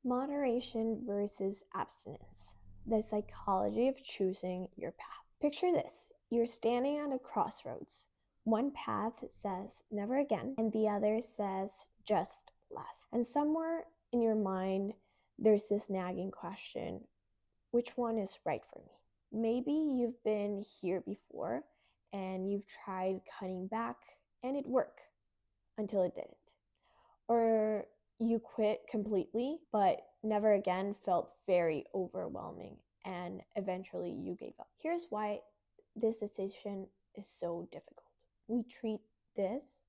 Moderation versus abstinence, the psychology of choosing your path. Picture this: you're standing at a crossroads. One path says never again, and the other says just less. And somewhere in your mind, there's this nagging question: which one is right for me? Maybe you've been here before and you've tried cutting back and it worked until it didn't. Or you quit completely, but never again felt very overwhelming, and eventually you gave up. Here's why this decision is so difficult. We treat this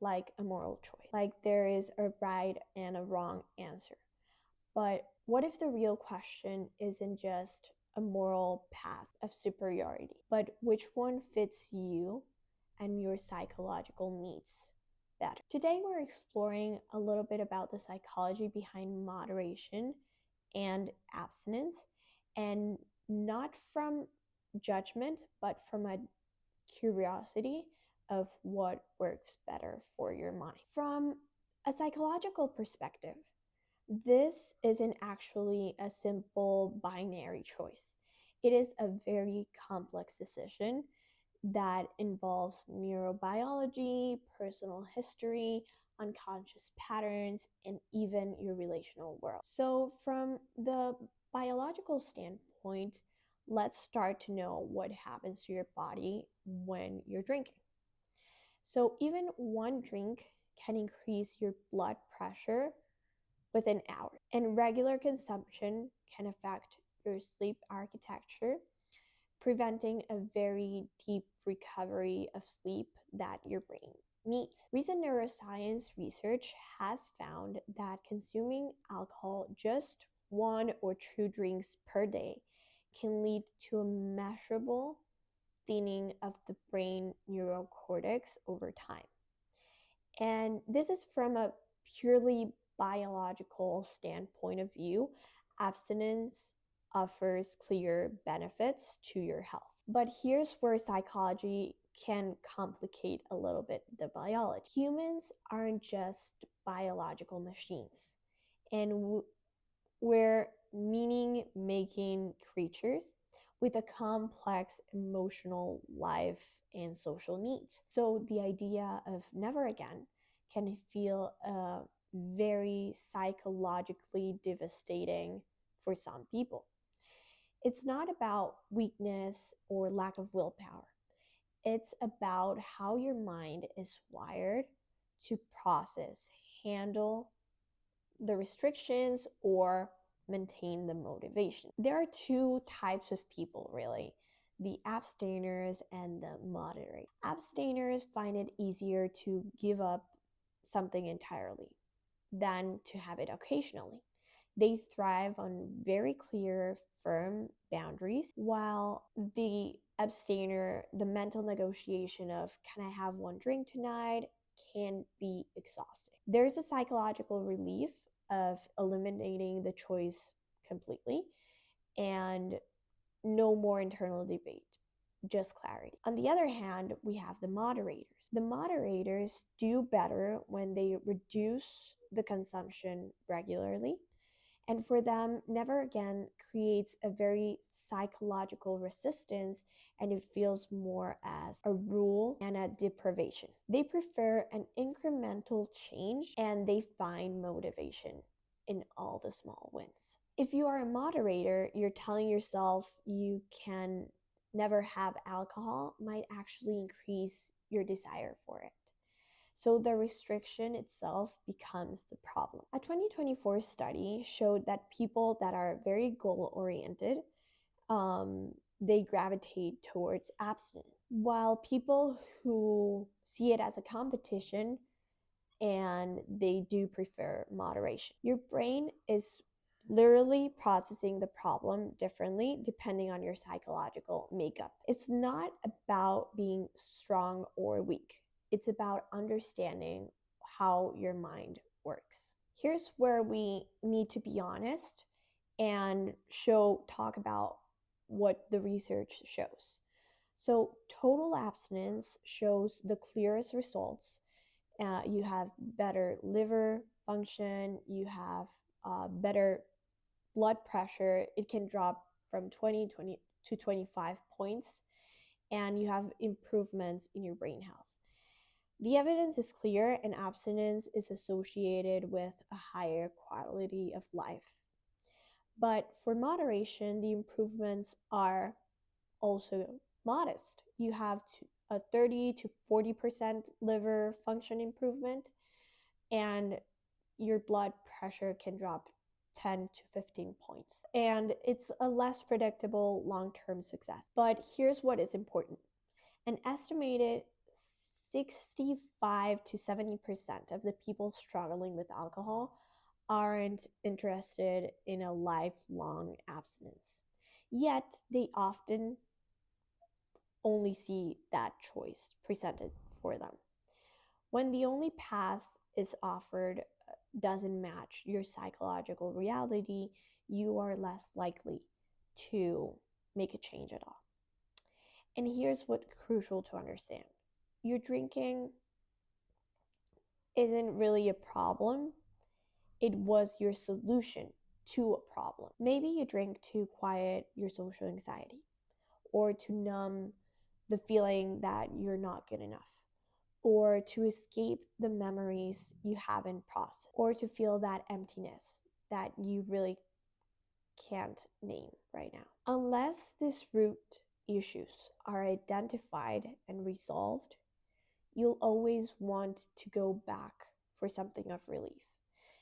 like a moral choice, like there is a right and a wrong answer. But what if the real question isn't just a moral path of superiority, but which one fits you and your psychological needs better? Today we're exploring a little bit about the psychology behind moderation and abstinence, and not from judgment, but from a curiosity of what works better for your mind. From a psychological perspective, this isn't actually a simple binary choice. It is a very complex decision that involves neurobiology, personal history, unconscious patterns, and even your relational world. So from the biological standpoint, let's start to know what happens to your body when you're drinking. So even one drink can increase your blood pressure within hours, and regular consumption can affect your sleep architecture, preventing a very deep recovery of sleep that your brain needs. Recent neuroscience research has found that consuming alcohol, just 1 or 2 drinks per day, can lead to a measurable thinning of the brain neural cortex over time. And this is from a purely biological standpoint of view. Abstinence offers clear benefits to your health. But here's where psychology can complicate a little bit the biology. Humans aren't just biological machines, and we're meaning-making creatures with a complex emotional life and social needs. So the idea of never again can feel very psychologically devastating for some people. It's not about weakness or lack of willpower. It's about how your mind is wired to process, handle the restrictions, or maintain the motivation. There are 2 types of people, really: the abstainers and the moderators. Abstainers find it easier to give up something entirely than to have it occasionally. They thrive on very clear, firm boundaries, while the abstainer, the mental negotiation of can I have 1 drink tonight, can be exhausting. There's a psychological relief of eliminating the choice completely and no more internal debate, just clarity. On the other hand, we have the moderators. The moderators do better when they reduce the consumption regularly, and for them, never again creates a very psychological resistance, and it feels more as a rule and a deprivation. They prefer an incremental change, and they find motivation in all the small wins. If you are a moderator, you're telling yourself you can never have alcohol might actually increase your desire for it. So the restriction itself becomes the problem. A 2024 study showed that people that are very goal-oriented, they gravitate towards abstinence, while people who see it as a competition and they do prefer moderation. Your brain is literally processing the problem differently depending on your psychological makeup. It's not about being strong or weak. It's about understanding how your mind works. Here's where we need to be honest and talk about what the research shows. So total abstinence shows the clearest results. You have better liver function, you have better blood pressure. It can drop from 20 to 25 points, and you have improvements in your brain health. The evidence is clear, and abstinence is associated with a higher quality of life. But for moderation, the improvements are also modest. You have a 30 to 40% liver function improvement, and your blood pressure can drop 10 to 15 points. And it's a less predictable long-term success. But here's what is important. An estimated 65 to 70% of the people struggling with alcohol aren't interested in a lifelong abstinence. Yet they often only see that choice presented for them. When the only path is offered doesn't match your psychological reality, you are less likely to make a change at all. And here's what's crucial to understand. Your drinking isn't really a problem. It was your solution to a problem. Maybe you drink to quiet your social anxiety, or to numb the feeling that you're not good enough, or to escape the memories you haven't processed, or to feel that emptiness that you really can't name right now. Unless these root issues are identified and resolved, you'll always want to go back for something of relief.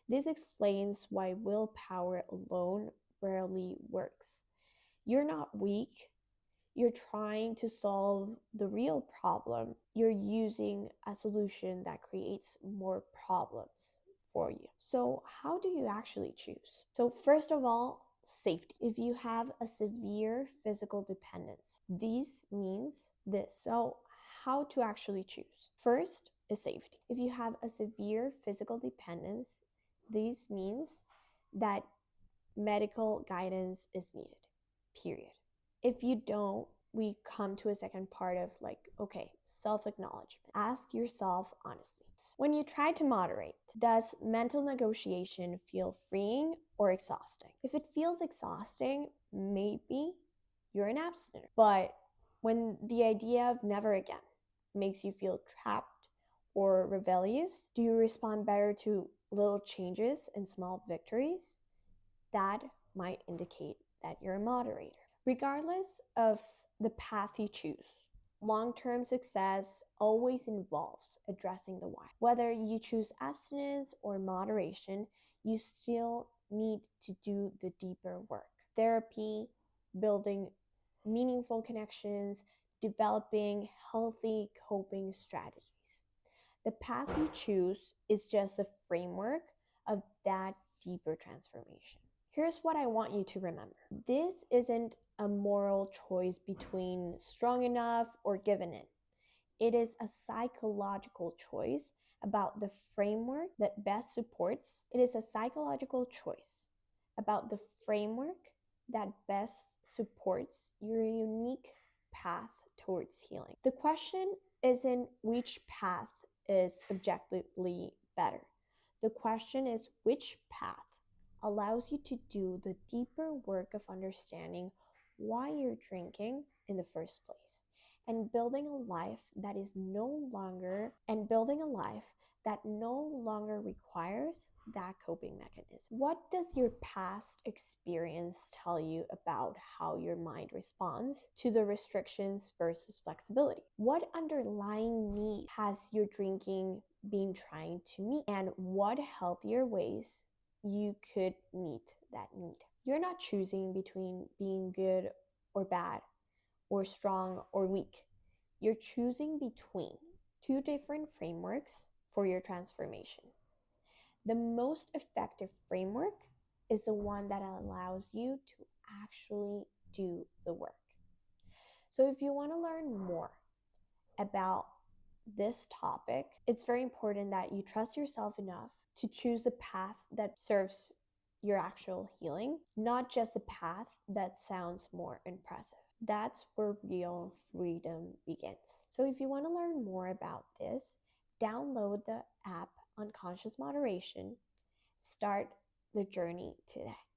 This explains why willpower alone rarely works. You're not weak. You're trying to solve the real problem. You're using a solution that creates more problems for you. So how do you actually choose? So first of all, safety. If you have a severe physical dependence, this means this. So how to actually choose? First is safety. If you have a severe physical dependence, this means that medical guidance is needed, period. If you don't, we come to a second part of self-acknowledgement. Ask yourself honestly. When you try to moderate, does mental negotiation feel freeing or exhausting? If it feels exhausting, maybe you're an abstainer. But when the idea of never again makes you feel trapped or rebellious, do you respond better to little changes and small victories? That might indicate that you're a moderator. Regardless of the path you choose, long-term success always involves addressing the why. Whether you choose abstinence or moderation, you still need to do the deeper work. Therapy, building meaningful connections, developing healthy coping strategies. The path you choose is just a framework of that deeper transformation. Here's what I want you to remember. This isn't a moral choice between strong enough or given in. It is a psychological choice about the framework that best supports. It is a psychological choice about the framework that best supports your unique path towards healing. The question isn't which path is objectively better. The question is which path allows you to do the deeper work of understanding why you're drinking in the first place, and building a life that no longer requires that coping mechanism. What does your past experience tell you about how your mind responds to the restrictions versus flexibility? What underlying need has your drinking been trying to meet, and what healthier ways you could meet that need? You're not choosing between being good or bad, or strong or weak. You're choosing between two different frameworks for your transformation. The most effective framework is the one that allows you to actually do the work. So if you want to learn more about this topic, it's very important that you trust yourself enough to choose the path that serves your actual healing, not just the path that sounds more impressive. That's where real freedom begins. So if you want to learn more about this, download the app Unconscious Moderation, start the journey today.